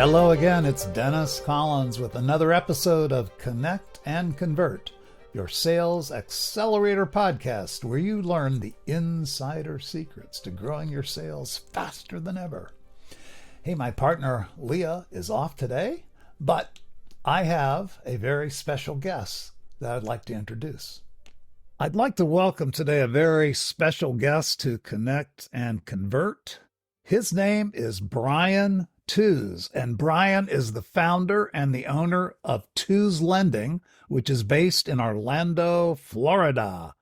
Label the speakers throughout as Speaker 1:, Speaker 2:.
Speaker 1: Hello again, it's Dennis Collins with another episode of Connect and Convert, your sales accelerator podcast where you learn the insider secrets to growing your sales faster than ever. Hey, my partner Leah is off today, but I have a very special guest that I'd like to introduce. I'd like to welcome today a very special guest to Connect and Convert. His name is Brian Tewes, and Brian is the founder and the owner of Tewes Lending, which is based in Orlando, Florida.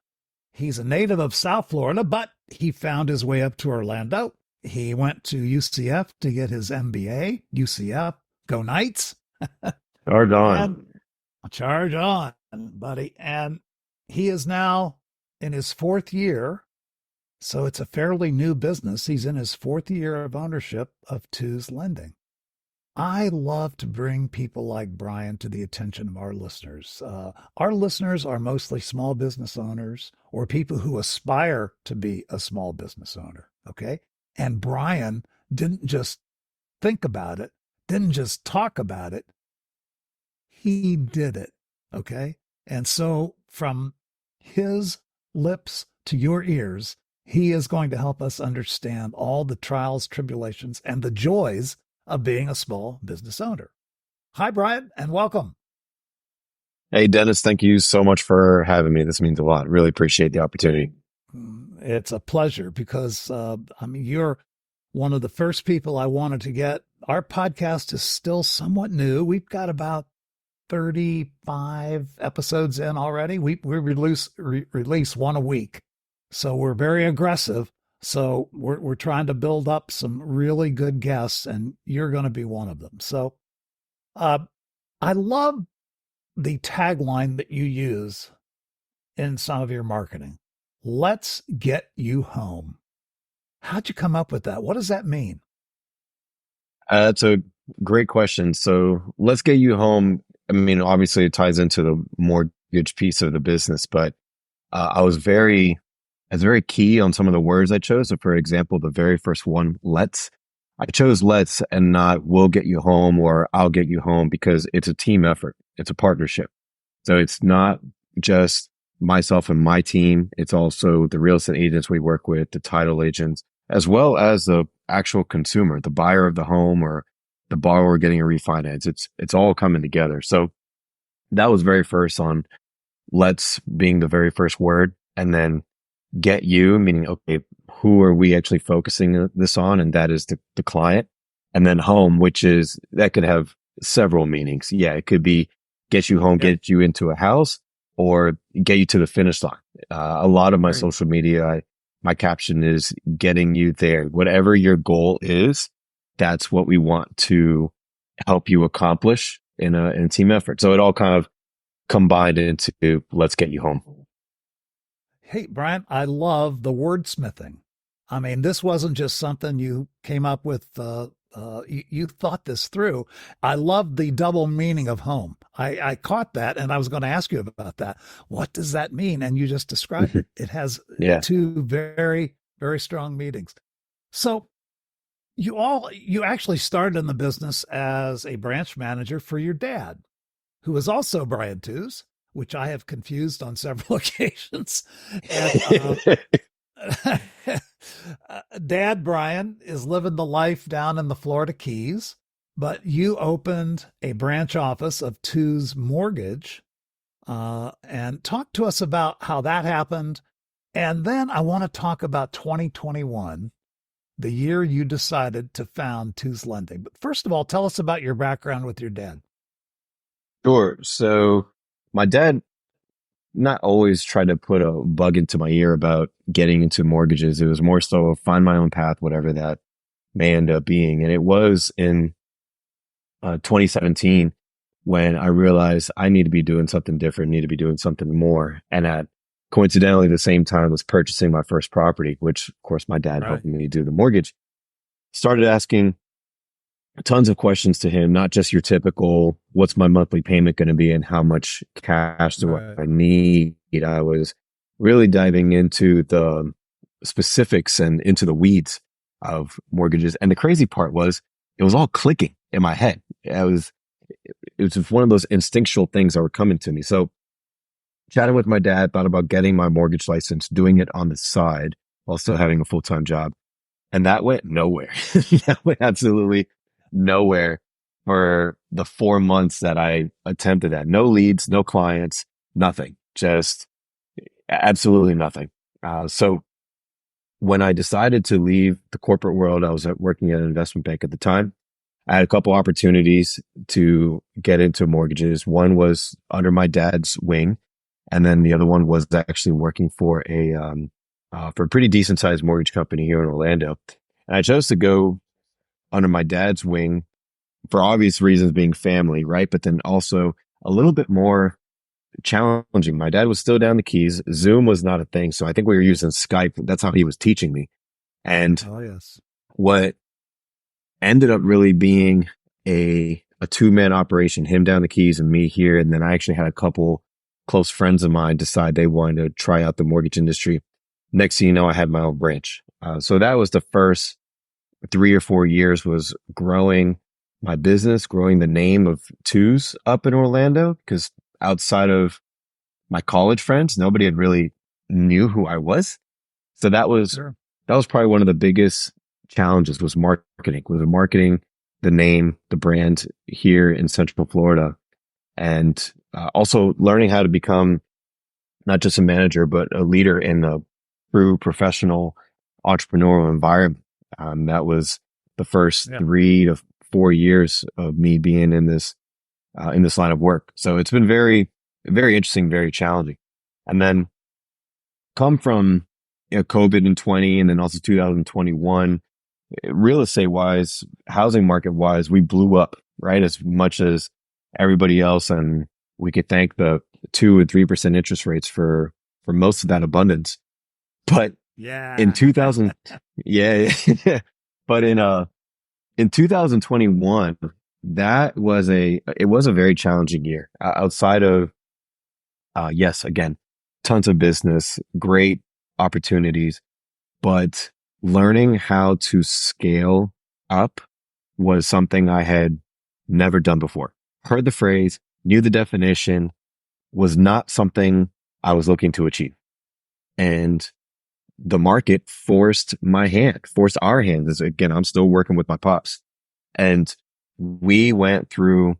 Speaker 1: He's a native of South Florida, but he found his way up to Orlando. He went to UCF to get his MBA. UCF, go Knights.
Speaker 2: Charge on.
Speaker 1: And charge on, buddy. And he is now in his fourth year. So it's a fairly new business. He's in his fourth year of ownership of Tewes Lending. I love to bring people like Brian to the attention of our listeners. Our listeners are mostly small business owners or people who aspire to be a small business owner, okay? And Brian didn't just think about it, didn't just talk about it. He did it, okay? And so from his lips to your ears, he is going to help us understand all the trials, tribulations, and the joys of being a small business owner. Hi, Brian, and welcome.
Speaker 2: Hey, Dennis, thank you so much for having me. This means a lot. Really appreciate the opportunity.
Speaker 1: It's a pleasure because, you're one of the first people I wanted to get. Our podcast is still somewhat new. We've got about 35 episodes in already. We release one a week. So we're very aggressive. So we're trying to build up some really good guests, and you're going to be one of them. So I love the tagline that you use in some of your marketing. Let's get you home. How'd you come up with that? What does that mean?
Speaker 2: That's a great question. So let's get you home. I mean, obviously it ties into the mortgage piece of the business, but I was very key on some of the words I chose. So for example, the very first one, let's. I chose let's and not we'll get you home or I'll get you home because it's a team effort. It's a partnership. So it's not just myself and my team. It's also the real estate agents we work with, the title agents, as well as the actual consumer, the buyer of the home or the borrower getting a refinance. It's all coming together. So that was very first on let's being the very first word, and then get you, meaning, okay, who are we actually focusing this on? And that is the client. And then home, which is, that could have several meanings. Yeah, it could be get you home, get you into a house, or get you to the finish line. A lot of my social media, my caption is getting you there. Whatever your goal is, that's what we want to help you accomplish in a team effort. So it all kind of combined into let's get you home.
Speaker 1: Hey, Brian, I love the wordsmithing. I mean, this wasn't just something you came up with. You thought this through. I love the double meaning of home. I caught that, and I was going to ask you about that. What does that mean? And you just described it. It has two very, very strong meanings. So you actually started in the business as a branch manager for your dad, who is also Brian Tewes, which I have confused on several occasions. And, Dad Brian is living the life down in the Florida Keys, but you opened a branch office of Tewes Mortgage, and talk to us about how that happened. And then I want to talk about 2021, the year you decided to found Tewes Lending. But first of all, tell us about your background with your dad.
Speaker 2: Sure. So my dad not always tried to put a bug into my ear about getting into mortgages. It was more so find my own path, whatever that may end up being. And it was in 2017 when I realized I need to be doing something different, need to be doing something more. And at coincidentally the same time was purchasing my first property, which of course my dad helped me do the mortgage. Started asking tons of questions to him, not just your typical, what's my monthly payment going to be and how much cash do I need? I was really diving into the specifics and into the weeds of mortgages. And the crazy part was it was all clicking. in my head. It was just one of those instinctual things that were coming to me. So chatting with my dad, thought about getting my mortgage license, doing it on the side while still having a full-time job. And that went nowhere. That went absolutely nowhere for the 4 months that I attempted that. No leads, no clients, nothing, just absolutely nothing. So when I decided to leave the corporate world, I was working at an investment bank at the time. I had a couple opportunities to get into mortgages. One was under my dad's wing, and then the other one was actually working for a pretty decent sized mortgage company here in Orlando. And I chose to go under my dad's wing for obvious reasons, being family, right? But then also a little bit more challenging. My dad was still down the Keys. Zoom was not a thing. So I think we were using Skype. That's how he was teaching me. And
Speaker 1: Oh, yes.
Speaker 2: what ended up really being a two-man operation, him down the Keys and me here. And then I actually had a couple close friends of mine decide they wanted to try out the mortgage industry. Next thing you know, I had my own branch. So that was the first 3 or 4 years, was growing my business, growing the name of Tewes up in Orlando, because outside of my college friends, nobody had really knew who I was. So
Speaker 1: Sure.
Speaker 2: that was probably one of the biggest challenges, was marketing the name, the brand here in Central Florida, and also learning how to become not just a manager, but a leader in a true professional entrepreneurial environment. That was the first
Speaker 1: Yeah.
Speaker 2: 3 to 4 years of me being in this line of work. So it's been very, very interesting, very challenging. And then come from COVID in 20, and then also 2021, real estate wise, housing market wise, we blew up, right? As much as everybody else. And we could thank the 2 and 3% interest rates for most of that abundance. But
Speaker 1: Yeah.
Speaker 2: in 2000, yeah, but in 2021, it was a very challenging year. Outside of, yes, again, tons of business, great opportunities, but learning how to scale up was something I had never done before. Heard the phrase, knew the definition, was not something I was looking to achieve. And the market forced our hands. As again, I'm still working with my pops, and we went through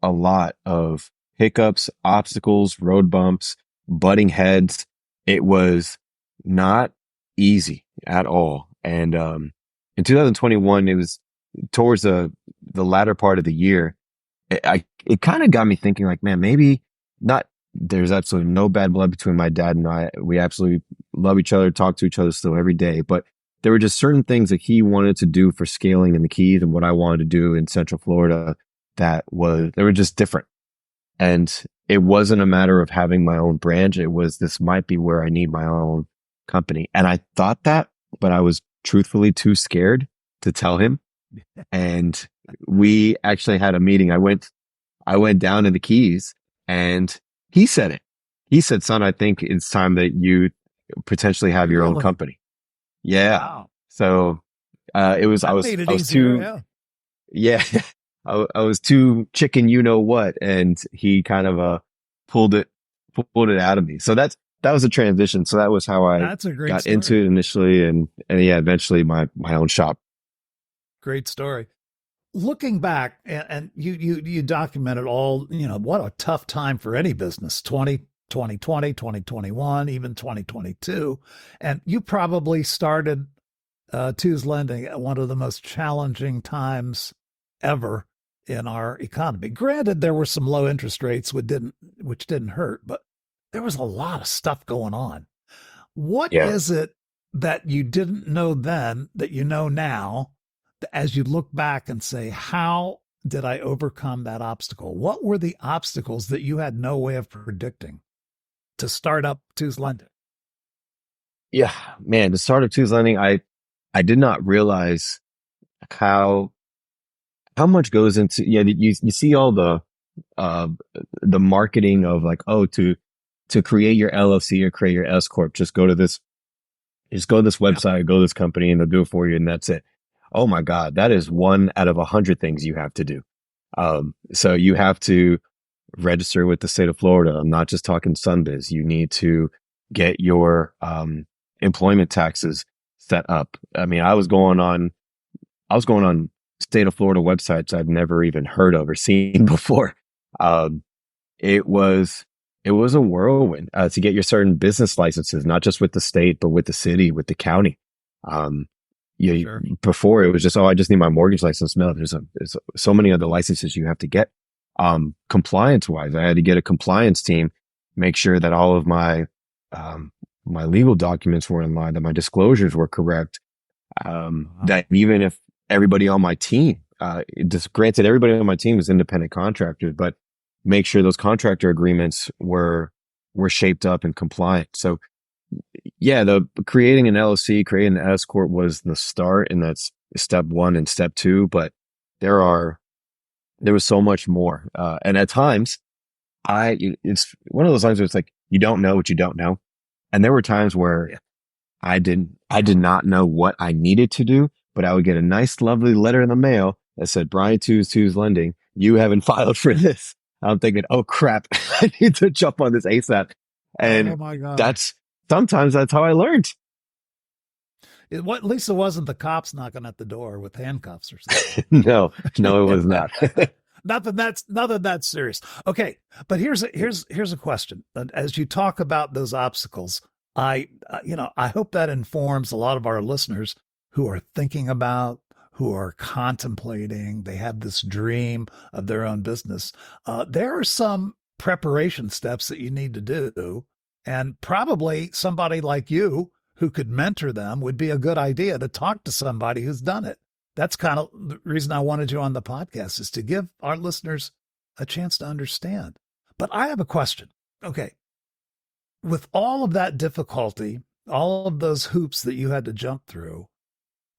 Speaker 2: a lot of hiccups, obstacles, road bumps, butting heads. It was not easy at all. And in 2021, it was towards the latter part of the year. It kind of got me thinking, like, man, maybe not. There's absolutely no bad blood between my dad and I. We absolutely love each other, talk to each other still every day. But there were just certain things that he wanted to do for scaling in the Keys and what I wanted to do in Central Florida they were just different. And it wasn't a matter of having my own branch. It was, this might be where I need my own company. And I thought that, but I was truthfully too scared to tell him. And we actually had a meeting. I went down to the Keys, and he said it. He said, son, I think it's time that you potentially have your own company. Yeah.
Speaker 1: Wow.
Speaker 2: So, I was
Speaker 1: Made it
Speaker 2: I was
Speaker 1: easier,
Speaker 2: too, yeah, I was too chicken, you know what? And he kind of, pulled it out of me. So that was a transition. So that was how I
Speaker 1: That's a great
Speaker 2: got
Speaker 1: story.
Speaker 2: into it initially. And yeah, eventually my own shop.
Speaker 1: Great story. Looking back, and you documented all, what a tough time for any business, 2020, 2021, even 2022. And you probably started Tewes Lending at one of the most challenging times ever in our economy. Granted, there were some low interest rates which didn't hurt, but there was a lot of stuff going on. What
Speaker 2: Yeah.
Speaker 1: is it that you didn't know then that you know now, as you look back and say, how did I overcome that obstacle? What were the obstacles that you had no way of predicting to start up Tewes Lending?
Speaker 2: Yeah, man, the start of Tewes Lending, I did not realize how much goes into, yeah, you see all the marketing of, like, oh, to create your LLC or create your S corp, just go to this website, go to this company, and they'll do it for you, and that's it. oh my God, that is one out of 100 things you have to do. So you have to register with the state of Florida. I'm not just talking SunBiz. You need to get your employment taxes set up. I mean, I was going on state of Florida websites I've never even heard of or seen before. Um, it was it was a whirlwind to get your certain business licenses, not just with the state, but with the city, with the county. Um,
Speaker 1: Sure.
Speaker 2: Before it was just, oh, I just need my mortgage license. No, there's so many other licenses you have to get. Compliance wise, I had to get a compliance team, make sure that all of um, my legal documents were in line, that my disclosures were correct.
Speaker 1: Wow.
Speaker 2: That even if everybody on my team, just granted, everybody on my team is independent contractors, but make sure those contractor agreements were shaped up and compliant. So yeah, the creating an LLC, creating an S corp was the start, and that's step one and step two. But there are there was so much more, and at times, it's one of those times where it's like you don't know what you don't know, and there were times where I did not know what I needed to do, but I would get a nice, lovely letter in the mail that said, Brian Tewes Lending, you haven't filed for this. I'm thinking, oh crap, I need to jump on this ASAP.
Speaker 1: Oh
Speaker 2: And
Speaker 1: my God.
Speaker 2: that's sometimes that's how I learned.
Speaker 1: At least it wasn't the cops knocking at the door with handcuffs or something.
Speaker 2: No, no, it was not.
Speaker 1: Nothing that's serious. Okay, but here's a question. And as you talk about those obstacles, I hope that informs a lot of our listeners who are thinking about, who are contemplating, they have this dream of their own business. There are some preparation steps that you need to do, and probably somebody like you who could mentor them would be a good idea to talk to somebody who's done it. That's kind of the reason I wanted you on the podcast, is to give our listeners a chance to understand. But I have a question. Okay. With all of that difficulty, all of those hoops that you had to jump through,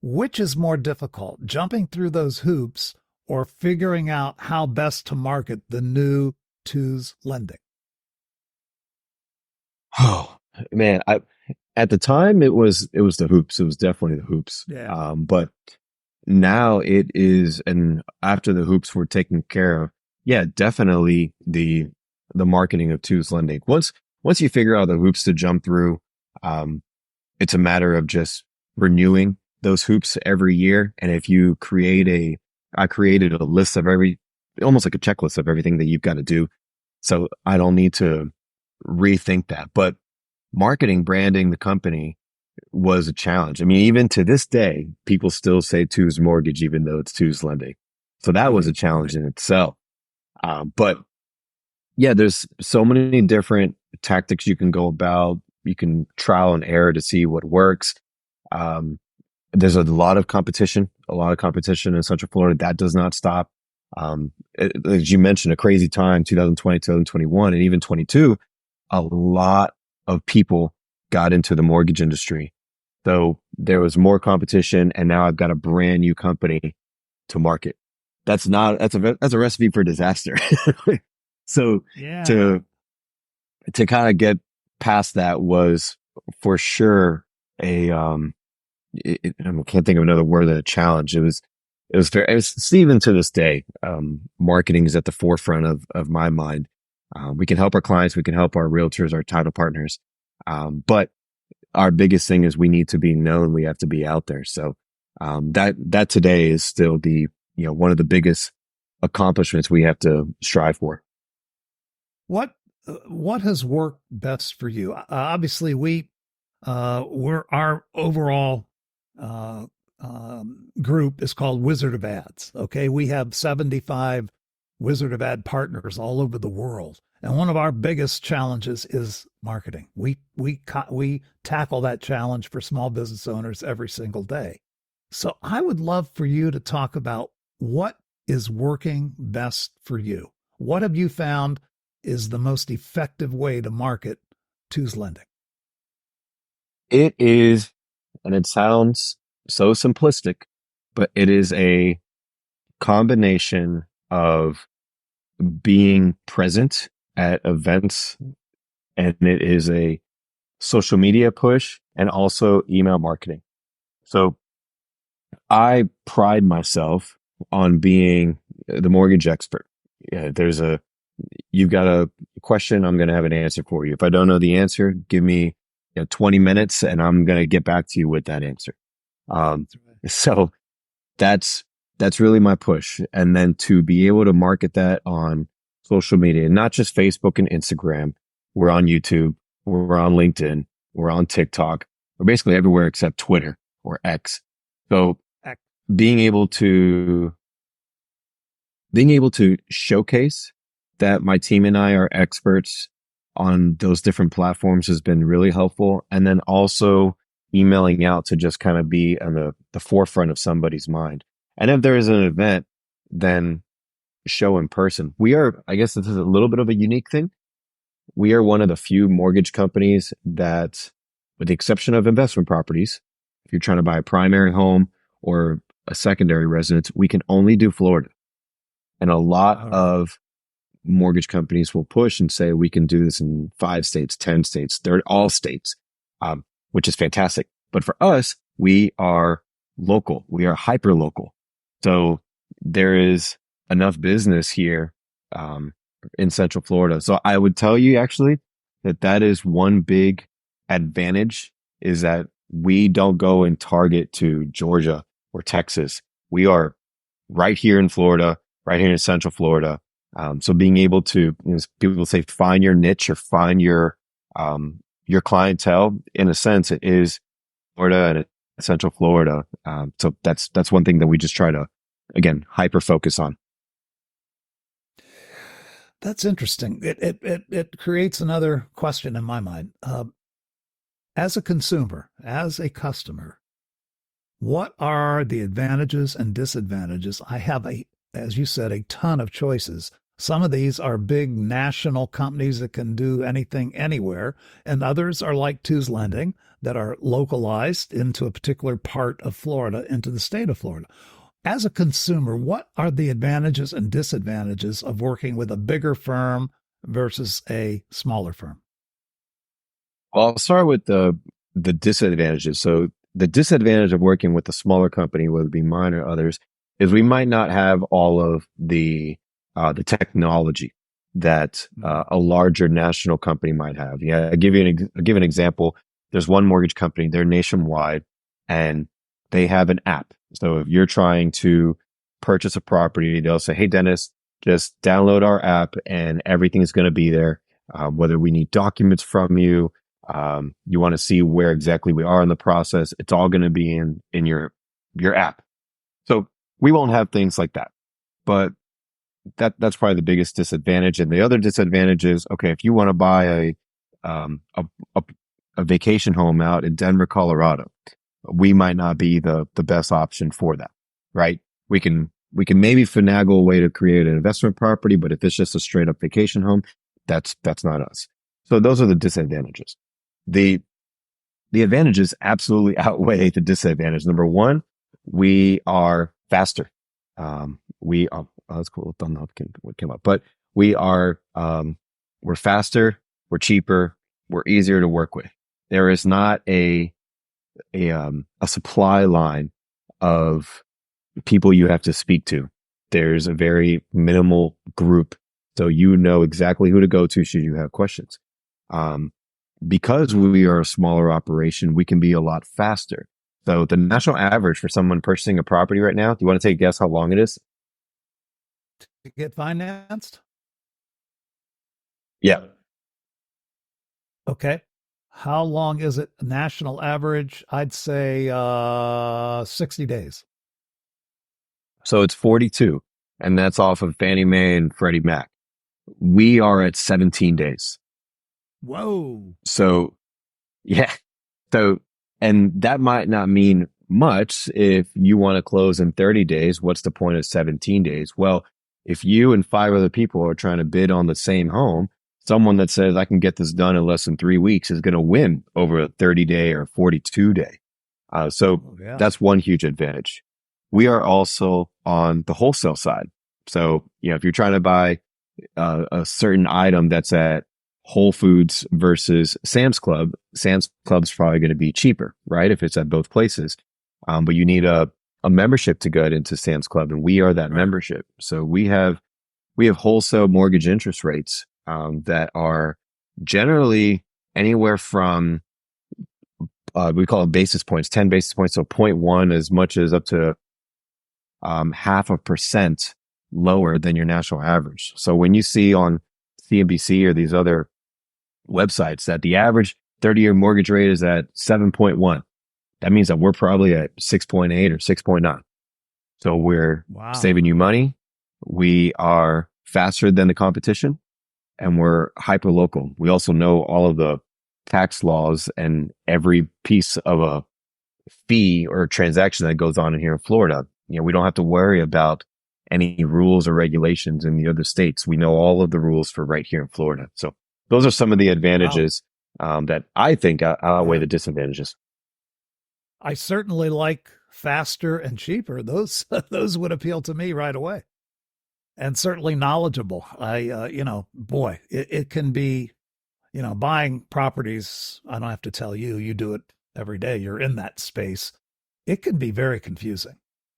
Speaker 1: which is more difficult, jumping through those hoops or figuring out how best to market the new Tewes Lending?
Speaker 2: Oh man, I at the time it was the hoops. It was definitely the hoops.
Speaker 1: Yeah.
Speaker 2: But now it is, and after the hoops were taken care of, yeah, definitely the marketing of Tewes Lending. Once you figure out the hoops to jump through, um, it's a matter of just renewing those hoops every year. And if you I created a list of almost like a checklist of everything that you've got to do. So I don't need to rethink that. But marketing, branding the company was a challenge. I mean, even to this day, people still say Tewes Mortgage, even though it's Tewes Lending. So that was a challenge in itself. But yeah, there's so many different tactics you can go about. You can trial and error to see what works. Um, there's a lot of competition in Central Florida. That does not stop. As you mentioned, a crazy time, 2020, 2021, and even 22, a lot of people got into the mortgage industry. So there was more competition, and now I've got a brand new company to market. That's a recipe for disaster. So
Speaker 1: Yeah.
Speaker 2: to kind of get past that was for sure I can't think of another word than a challenge. It was even to this day, marketing is at the forefront of my mind. We can help our clients. We can help our realtors, our title partners. But our biggest thing is we need to be known. We have to be out there. So, that today is still one of the biggest accomplishments we have to strive for.
Speaker 1: What has worked best for you? Obviously, we're our overall uh, group is called Wizard of Ads. Okay, we have 75 Wizard of Ad partners all over the world, and one of our biggest challenges is marketing. We tackle that challenge for small business owners every single day. So I would love for you to talk about what is working best for you. What have you found is the most effective way to market Tewes Lending?
Speaker 2: It is, and it sounds so simplistic, but it is a combination of being present at events, and it is a social media push and also email marketing. So I pride myself on being the mortgage expert. Yeah, you've got a question, I'm going to have an answer for you. If I don't know the answer, give me 20 minutes and I'm going to get back to you with that answer. So that's, that's really my push. And then to be able to market that on social media, not just Facebook and Instagram. We're on YouTube. We're on LinkedIn. We're on TikTok. We're basically everywhere except Twitter or X. So being able to showcase that my team and I are experts on those different platforms has been really helpful. And then also emailing out to just kind of be on the forefront of somebody's mind. And if there is an event, then show in person. I guess this is a little bit of a unique thing. We are one of the few mortgage companies that, with the exception of investment properties, if you're trying to buy a primary home or a secondary residence, we can only do Florida. And a lot of mortgage companies will push and say we can do this in 5 states, 10 states, all states, which is fantastic. But for us, we are local. We are hyper local. So there is enough business here in Central Florida. So I would tell you actually that is one big advantage, is that we don't go and target to Georgia or Texas. We are right here in Florida, right here in Central Florida. So being able to, people say, find your niche or find your clientele. In a sense, it is Florida and Central Florida. So that's one thing that we just try to, again, hyper focus on.
Speaker 1: That's interesting. It creates another question in my mind. As a consumer, as a customer, what are the advantages and disadvantages? I have as you said, a ton of choices. Some of these are big national companies that can do anything anywhere, and others are like Tewes Lending that are localized into a particular part of Florida, into the state of Florida. As a consumer, what are the advantages and disadvantages of working with a bigger firm versus a smaller firm?
Speaker 2: Well, I'll start with the disadvantages. So the disadvantage of working with a smaller company, whether it be mine or others, is we might not have all of the technology that a larger national company might have. Yeah, I'll give an example. There's one mortgage company, they're nationwide, and they have an app. So if you're trying to purchase a property, they'll say, "Hey, Dennis, just download our app and everything's going to be there. Whether we need documents from you, you want to see where exactly we are in the process, it's all going to be in your app." So we won't have things like that, but that's probably the biggest disadvantage. And the other disadvantage is, okay, if you want to buy a vacation home out in Denver, Colorado, we might not be the best option for that, right? We can maybe finagle a way to create an investment property, but if it's just a straight up vacation home, that's not us. So those are the disadvantages. The advantages absolutely outweigh the disadvantage. Number one, we are faster. That's cool. Don't know what came up, but we're faster, we're cheaper, we're easier to work with. There is not a supply line of people you have to speak to. There's a very minimal group, so you know exactly who to go to should you have questions. Because we are a smaller operation, we can be a lot faster. So the national average for someone purchasing a property right now, do you want to take a guess how long it is?
Speaker 1: To get financed?
Speaker 2: Yeah.
Speaker 1: Okay. How long is it? National average, I'd say 60 days.
Speaker 2: So it's 42, and that's off of Fannie Mae and Freddie Mac. We are at 17 days.
Speaker 1: Whoa.
Speaker 2: So, yeah. So, and that might not mean much if you want to close in 30 days. What's the point of 17 days? Well, if you and 5 other people are trying to bid on the same home, someone that says I can get this done in less than 3 weeks is going to win over a 30-day or 42-day. That's one huge advantage. We are also on the wholesale side. So, if you're trying to buy a certain item that's at Whole Foods versus Sam's Club's probably going to be cheaper, right? If it's at both places. But you need a a membership to get into Sam's Club, and we are that
Speaker 1: Right.
Speaker 2: membership. So we have wholesale mortgage interest rates that are generally anywhere from we call it basis points, 10 basis points, so point 0.1 as much as up to 0.5% lower than your national average. So when you see on CNBC or these other websites that the average 30-year mortgage rate is at 7.1, that means that we're probably at 6.8 or 6.9. So we're
Speaker 1: Wow.
Speaker 2: saving you money. We are faster than the competition, and we're hyper local. We also know all of the tax laws and every piece of a fee or transaction that goes on in here in Florida. We don't have to worry about any rules or regulations in the other states. We know all of the rules for right here in Florida. So those are some of the
Speaker 1: Wow.
Speaker 2: advantages that I think outweigh
Speaker 1: Yeah.
Speaker 2: the disadvantages.
Speaker 1: I certainly like faster and cheaper. Those those would appeal to me right away. And certainly knowledgeable. Boy, it can be, buying properties. I don't have to tell you, you do it every day. You're in that space. It can be very confusing.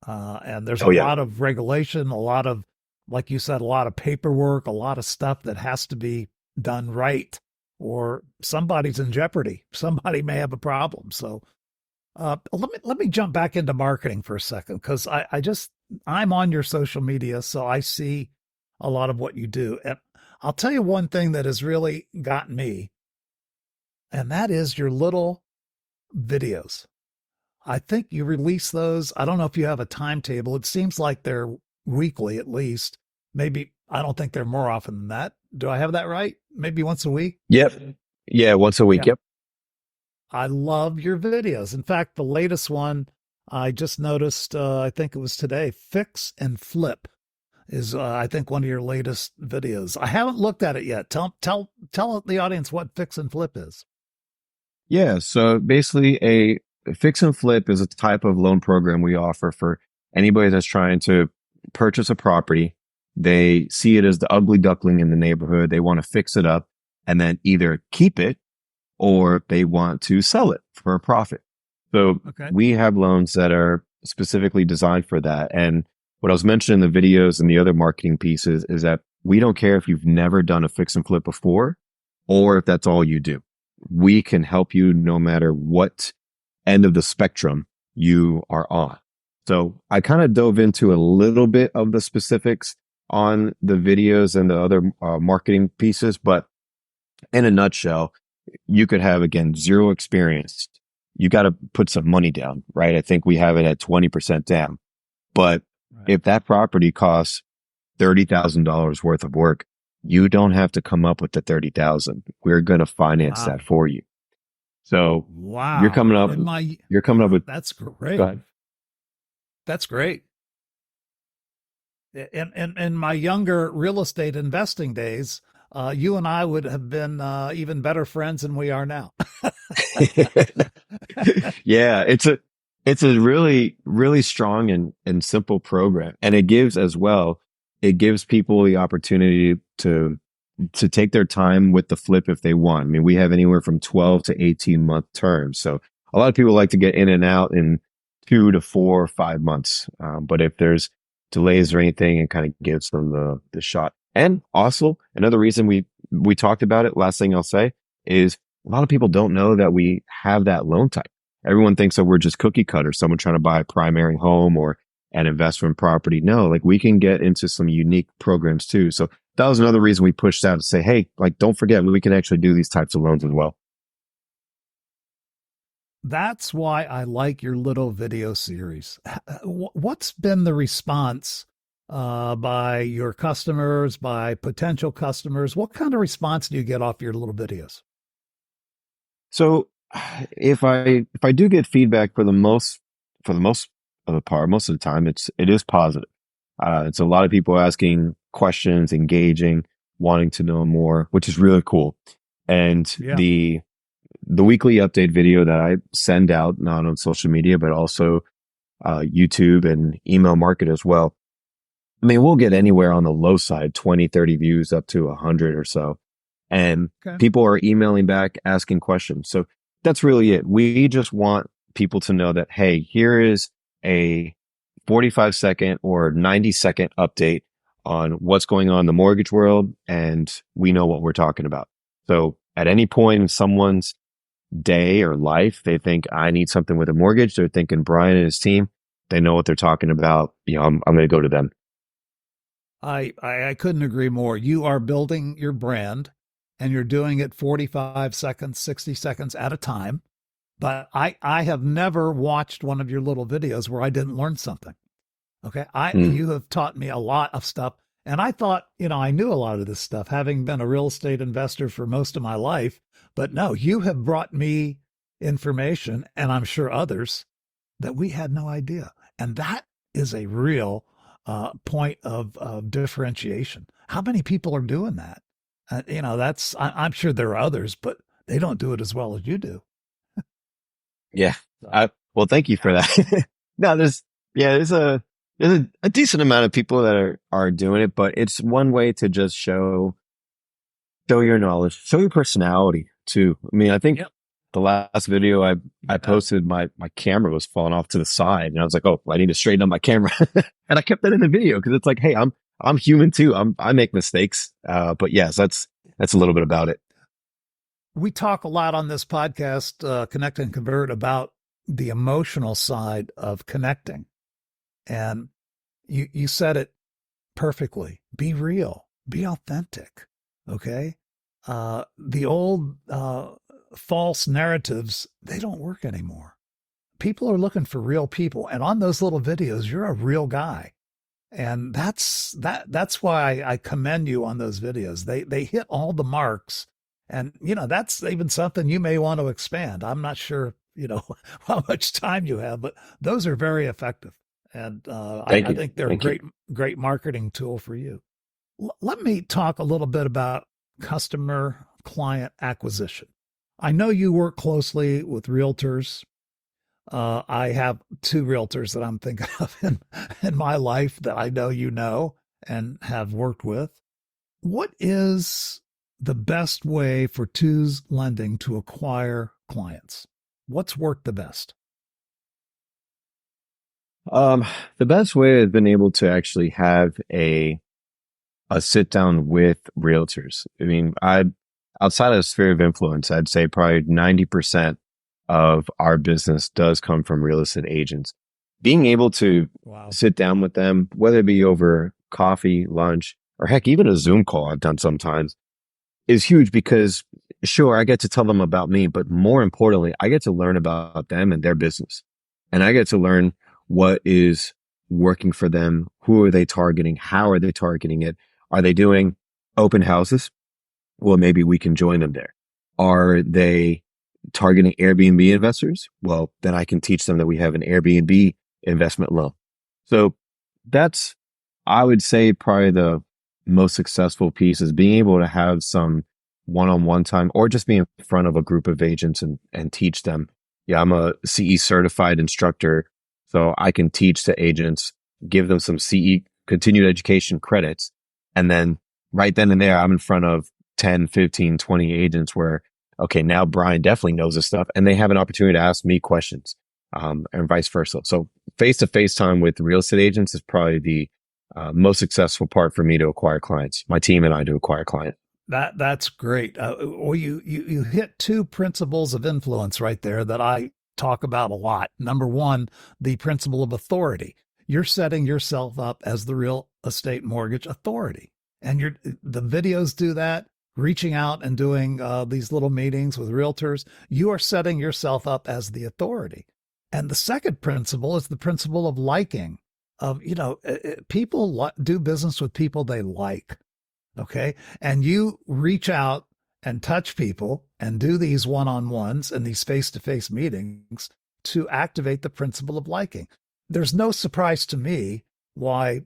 Speaker 1: And there's a
Speaker 2: Oh yeah.
Speaker 1: lot of regulation, a lot of, like you said, a lot of paperwork, a lot of stuff that has to be done right, or somebody's in jeopardy. Somebody may have a problem. So let me jump back into marketing for a second, because I'm on your social media, so I see a lot of what you do. And I'll tell you one thing that has really gotten me, and that is your little videos. I think you release those. I don't know if you have a timetable. It seems like they're weekly at least. Maybe I don't think they're more often than that. Do I have that right? Maybe once a week?
Speaker 2: Yep. Yeah, once a week.
Speaker 1: Yeah.
Speaker 2: Yep.
Speaker 1: I love your videos. In fact, the latest one I just noticed, I think it was today, Fix and Flip is, I think, one of your latest videos. I haven't looked at it yet. Tell the audience what Fix and Flip is.
Speaker 2: Yeah. So basically, a fix and flip is a type of loan program we offer for anybody that's trying to purchase a property. They see it as the ugly duckling in the neighborhood. They want to fix it up and then either keep it or they want to sell it for a profit. So
Speaker 1: Okay.
Speaker 2: we have loans that are specifically designed for that. And what I was mentioning in the videos and the other marketing pieces is that we don't care if you've never done a fix and flip before or if that's all you do. We can help you no matter what end of the spectrum you are on. So I kind of dove into a little bit of the specifics on the videos and the other marketing pieces, but in a nutshell, you could have, again, zero experience. You got to put some money down, right? I think we have it at 20% down. But
Speaker 1: Right.
Speaker 2: if that property costs $30,000 worth of work, you don't have to come up with the 30,000. We're going to finance
Speaker 1: Wow.
Speaker 2: that for you. So
Speaker 1: Wow.
Speaker 2: you're coming up, you're coming up with,
Speaker 1: That's
Speaker 2: go
Speaker 1: great.
Speaker 2: ahead.
Speaker 1: That's great. In my younger real estate investing days, you and I would have been even better friends than we are now.
Speaker 2: Yeah, it's a really, really strong and simple program. And it gives people the opportunity to take their time with the flip if they want. I mean, we have anywhere from 12 to 18 month terms. So a lot of people like to get in and out in 2 to 4 or 5 months. But if there's delays or anything, it kind of gives them the shot. And also another reason we talked about it, last thing I'll say is a lot of people don't know that we have that loan type. Everyone thinks that we're just cookie cutter, someone trying to buy a primary home or an investment property. No, like we can get into some unique programs too. So that was another reason we pushed out to say, hey, like, don't forget, we can actually do these types of loans as well.
Speaker 1: That's why I like your little video series. What's been the response by your customers, by potential customers? What kind of response do you get off your little videos?
Speaker 2: So if I do get feedback for the most of the part, most of the time, it is positive. It's a lot of people asking questions, engaging, wanting to know more, which is really cool. And
Speaker 1: Yeah.
Speaker 2: the weekly update video that I send out, not on social media, but also YouTube and email market as well. I mean, we'll get anywhere on the low side, 20, 30 views up to 100 or so. And
Speaker 1: Okay.
Speaker 2: people are emailing back, asking questions. So that's really it. We just want people to know that, hey, here is a 45-second or 90-second update on what's going on in the mortgage world, and we know what we're talking about. So at any point in someone's day or life, they think I need something with a mortgage, they're thinking Brian and his team, they know what they're talking about. I'm going to go to them.
Speaker 1: I couldn't agree more. You are building your brand and you're doing it 45 seconds, 60 seconds at a time. But I have never watched one of your little videos where I didn't learn something. Okay.
Speaker 2: Mm.
Speaker 1: You have taught me a lot of stuff. And I thought, I knew a lot of this stuff, having been a real estate investor for most of my life. But no, you have brought me information, and I'm sure others, that we had no idea. And that is a real point of differentiation. How many people are doing that? I'm sure there are others, but they don't do it as well as you do.
Speaker 2: Yeah.
Speaker 1: So,
Speaker 2: Well, thank you for that. No, there's a decent amount of people that are doing it, but it's one way to just show your knowledge, show your personality too. I mean, I think
Speaker 1: yep.
Speaker 2: the last video I posted, my camera was falling off to the side, and I was like, oh, I need to straighten up my camera. And I kept that in the video because it's like, hey, I'm human too. I make mistakes. But yes, that's a little bit about it.
Speaker 1: We talk a lot on this podcast, Connect and Convert, about the emotional side of connecting. And you said it perfectly. Be real, be authentic. Okay. The old false narratives, they don't work anymore. People are looking for real people. And on those little videos, you're a real guy. And that's why I commend you on those videos. They hit all the marks. And that's even something you may want to expand. I'm not sure, how much time you have, but those are very effective. And
Speaker 2: Thank
Speaker 1: I
Speaker 2: you.
Speaker 1: think they're a
Speaker 2: Thank you.
Speaker 1: great marketing tool for you. Let me talk a little bit about customer client acquisition. I know you work closely with realtors. I have two realtors that I'm thinking of in my life that I know and have worked with. What is the best way for Tewes Lending to acquire clients? What's worked the best?
Speaker 2: Um, the best way I've been able to actually have a sit down with realtors. I mean, outside of the sphere of influence, I'd say probably 90% of our business does come from real estate agents. Being able to
Speaker 1: Wow.
Speaker 2: sit down with them, whether it be over coffee, lunch, or heck, even a Zoom call I've done sometimes, is huge because sure, I get to tell them about me, but more importantly, I get to learn about them and their business. And I get to learn what is working for them. Who are they targeting? How are they targeting it? Are they doing open houses? Well, maybe we can join them there. Are they targeting Airbnb investors? Well, then I can teach them that we have an Airbnb investment loan. So that's, I would say, probably the most successful piece is being able to have some one-on-one time or just be in front of a group of agents and teach them. Yeah, I'm a CE certified instructor, so I can teach the agents, give them some CE continued education credits. And then right then and there, I'm in front of 10, 15, 20 agents where, okay, now Brian definitely knows this stuff and they have an opportunity to ask me questions, and vice versa. So face-to-face time with real estate agents is probably the most successful part for me to acquire clients, my team and I to acquire clients.
Speaker 1: That's great. Well, you hit two principles of influence right there that I talk about a lot. Number one, the principle of authority. You're setting yourself up as the real estate mortgage authority, and the videos do that. Reaching out and doing these little meetings with realtors, you are setting yourself up as the authority. And the second principle is the principle of liking. Of people do business with people they like. Okay. And you reach out and touch people and do these one on ones and these face to face meetings to activate the principle of liking. There's no surprise to me why,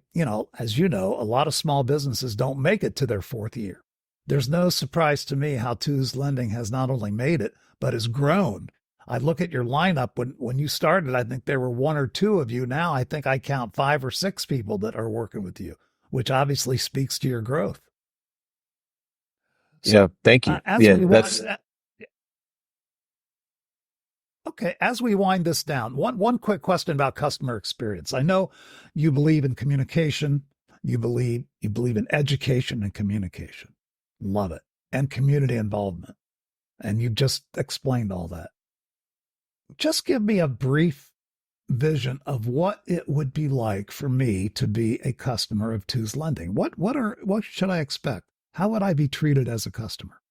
Speaker 1: as you know, a lot of small businesses don't make it to their fourth year. There's no surprise to me how Tewes Lending has not only made it, but has grown. I look at your lineup when you started, I think there were one or two of you. Now I think I count 5 or 6 people that are working with you, which obviously speaks to your growth.
Speaker 2: Yeah,
Speaker 1: So
Speaker 2: thank you.
Speaker 1: as
Speaker 2: Yeah,
Speaker 1: we want,
Speaker 2: that's
Speaker 1: Okay, as we wind this down, one quick question about customer experience. I know you believe in communication, you believe in education and communication. Love it. And community involvement. And you just explained all that. Just give me a brief vision of what it would be like for me to be a customer of Tewes Lending. What should I expect? How would I be treated as a customer?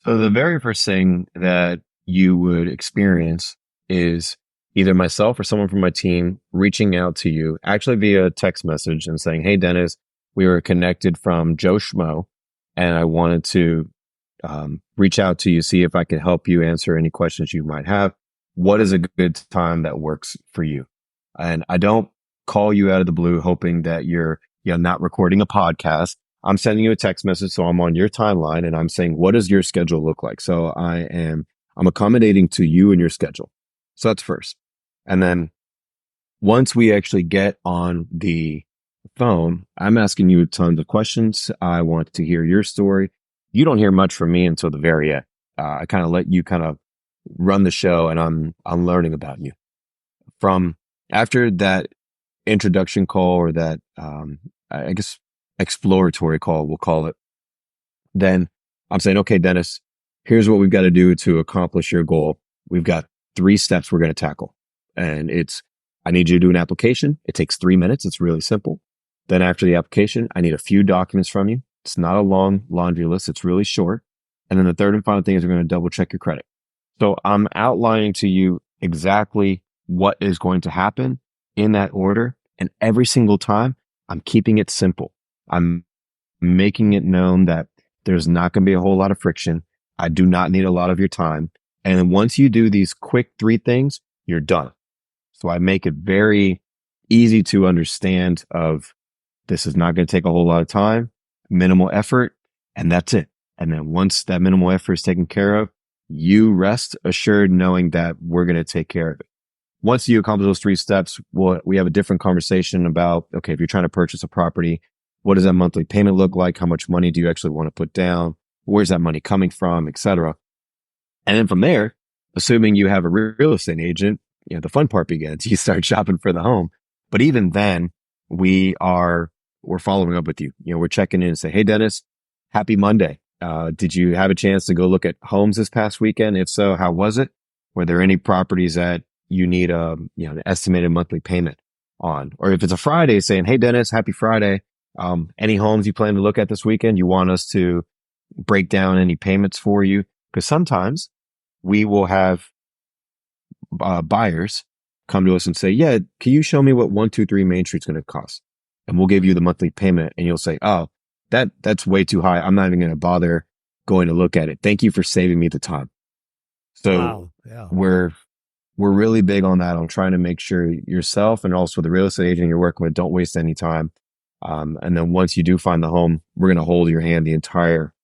Speaker 2: So the very first thing that you would experience is either myself or someone from my team reaching out to you, actually via text message and saying, "Hey, Dennis, we were connected from Joe Schmo, and I wanted to reach out to you, see if I could help you answer any questions you might have. What is a good time that works for you?" And I don't call you out of the blue hoping that you're not recording a podcast. I'm sending you a text message, so I'm on your timeline, and I'm saying, what does your schedule look like? So I'm accommodating to you and your schedule. So that's first. And then once we actually get on the phone, I'm asking you tons of questions. I want to hear your story. You don't hear much from me until the very end. I kind of let you kind of run the show, and I'm learning about you. From after that introduction call, or that I guess exploratory call, we'll call it, then I'm saying, okay, Dennis, here's what we've got to do to accomplish your goal. We've got 3 steps we're going to tackle. And I need you to do an application. It takes 3 minutes. It's really simple. Then after the application, I need a few documents from you. It's not a long laundry list. It's really short. And then the third and final thing is we're going to double check your credit. So I'm outlining to you exactly what is going to happen in that order. And every single time, I'm keeping it simple. I'm making it known that there's not going to be a whole lot of friction. I do not need a lot of your time. And then once you do these quick 3 things, you're done. So I make it very easy to understand of, this is not going to take a whole lot of time, minimal effort, and that's it. And then once that minimal effort is taken care of, you rest assured knowing that we're going to take care of it. Once you accomplish those 3 steps, we have a different conversation about, okay, if you're trying to purchase a property, what does that monthly payment look like? How much money do you actually want to put down? Where's that money coming from, et cetera? And then from there, assuming you have a real estate agent, the fun part begins. You start shopping for the home. But even then, we're following up with you. We're checking in and say, "Hey, Dennis, happy Monday. Did you have a chance to go look at homes this past weekend? If so, how was it? Were there any properties that you need an estimated monthly payment on?" Or if it's a Friday, saying, "Hey, Dennis, happy Friday. Any homes you plan to look at this weekend? You want us to break down any payments for you?" Because sometimes we will have buyers come to us and say, "Yeah, can you show me what 123 Main Street's going to cost?" And we'll give you the monthly payment, and you'll say, "Oh, that's way too high. I'm not even going to bother going to look at it. Thank you for saving me the time." So
Speaker 1: Wow. Yeah.
Speaker 2: we're really big on that, on trying to make sure yourself and also the real estate agent you're working with don't waste any time. And then once you do find the home, we're going to hold your hand the entire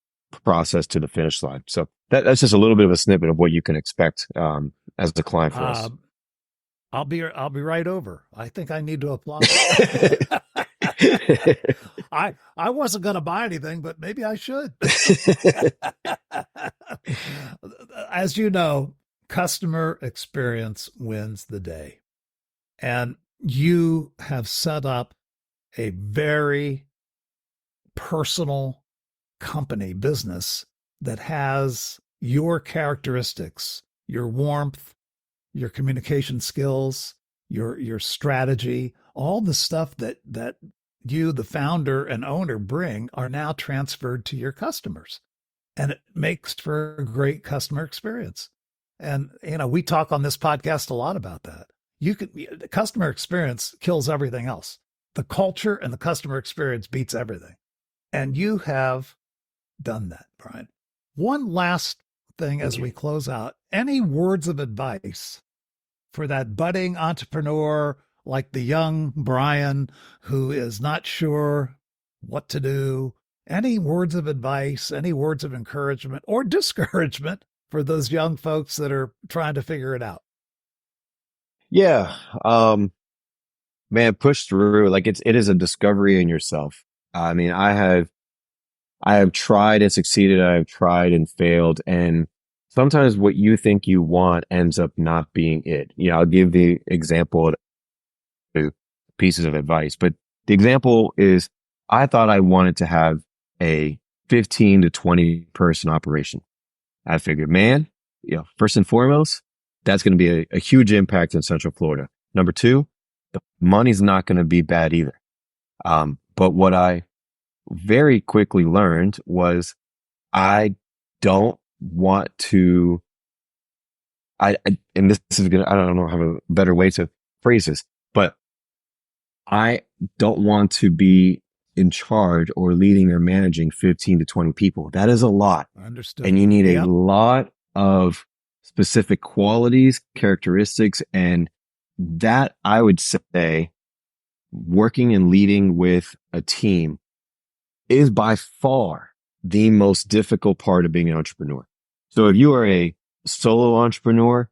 Speaker 2: process to the finish line. So that's just a little bit of a snippet of what you can expect as the client for us.
Speaker 1: I'll be right over. I think I need to apply. I wasn't going to buy anything, but maybe I should. As you know, customer experience wins the day. And you have set up a very personal company business that has your characteristics, your warmth, your communication skills, your strategy, all the stuff that you, the founder and owner, bring are now transferred to your customers. And it makes for a great customer experience. And, we talk on this podcast a lot about that. The customer experience kills everything else. The culture and the customer experience beats everything. And you have done that, Brian. One last thing as we close out, any words of advice for that budding entrepreneur like the young Brian who is not sure what to do? Any words of advice, any words of encouragement or discouragement for those young folks that are trying to figure it out?
Speaker 2: Yeah. Man, push through. Like it is a discovery in yourself. I mean, I have tried and succeeded. I have tried and failed. And sometimes what you think you want ends up not being it. I'll give the example of two pieces of advice, but the example is I thought I wanted to have a 15 to 20 person operation. I figured, man, first and foremost, that's going to be a huge impact in Central Florida. Number two, the money's not going to be bad either. But what I very quickly learned was I don't want to, and this is good. I don't know how a better way to phrase this, but I don't want to be in charge or leading or managing 15 to 20 people. That is a lot.
Speaker 1: Understood.
Speaker 2: And you need a lot of specific qualities, characteristics, and that I would say working and leading with a team is by far the most difficult part of being an entrepreneur. So if you are a solo entrepreneur,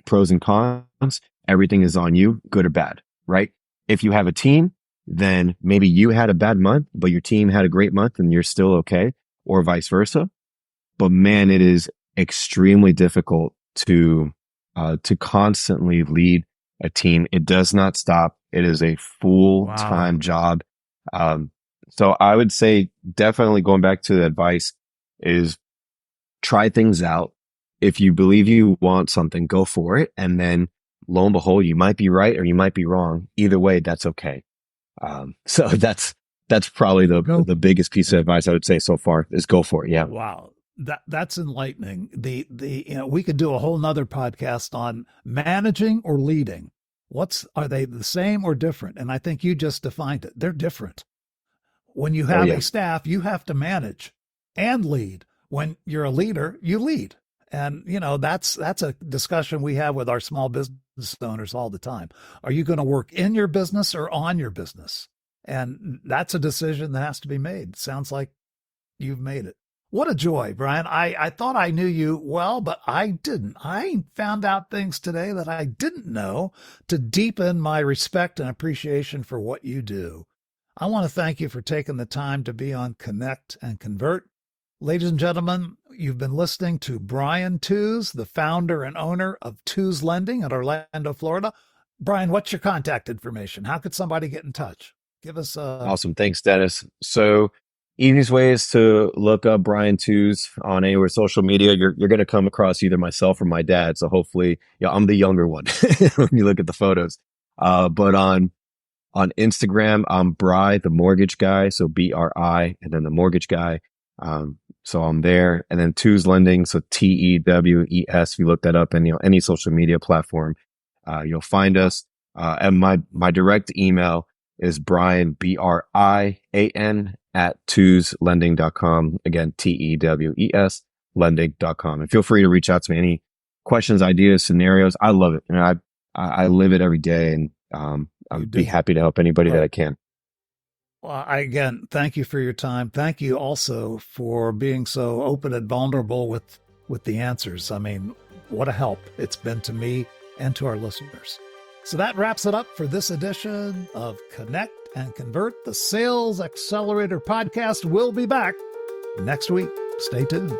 Speaker 2: pros and cons, everything is on you, good or bad, right? If you have a team, then maybe you had a bad month, but your team had a great month and you're still okay, or vice versa. But man, it is extremely difficult to constantly lead a team. It does not stop. It is a full-time job. So I would say definitely going back to the advice is try things out. If you believe you want something, go for it. And then lo and behold, you might be right or you might be wrong. Either way, that's okay. So that's probably the biggest piece of advice I would say so far is go for it. Yeah.
Speaker 1: Wow. That's enlightening. We could do a whole nother podcast on managing or leading. Are they the same or different? And I think you just defined it. They're different. When you have a staff, you have to manage and lead. When you're a leader, you lead. And, that's a discussion we have with our small business owners all the time. Are you going to work in your business or on your business? And that's a decision that has to be made. Sounds like you've made it. What a joy, Brian. I thought I knew you well, but I didn't. I found out things today that I didn't know to deepen my respect and appreciation for what you do. I want to thank you for taking the time to be on Connect and Convert. Ladies and gentlemen, you've been listening to Brian Tewes, the founder and owner of Tewes Lending in Orlando, Florida. Brian, what's your contact information? How could somebody get in touch? Give us
Speaker 2: Awesome. Thanks, Dennis. So easiest way is to look up Brian Tewes on anywhere social media. You're going to come across either myself or my dad. So hopefully, I'm the younger one when you look at the photos. But on Instagram, I'm Bri, the mortgage guy. So BRI and then the mortgage guy. So I'm there. And then Tewes Lending. So TEWES. If you look that up in any social media platform, you'll find us. And my direct email is Brian, BRIAN @TewesLending.com. Again, TEWES lending.com. And feel free to reach out to me. Any questions, ideas, scenarios. I love it. I live it every day, and I'd be happy to help anybody that I can.
Speaker 1: Well, again, thank you for your time. Thank you also for being so open and vulnerable with the answers. I mean, what a help it's been to me and to our listeners. So that wraps it up for this edition of Connect and Convert, the Sales Accelerator podcast. We'll be back next week. Stay tuned.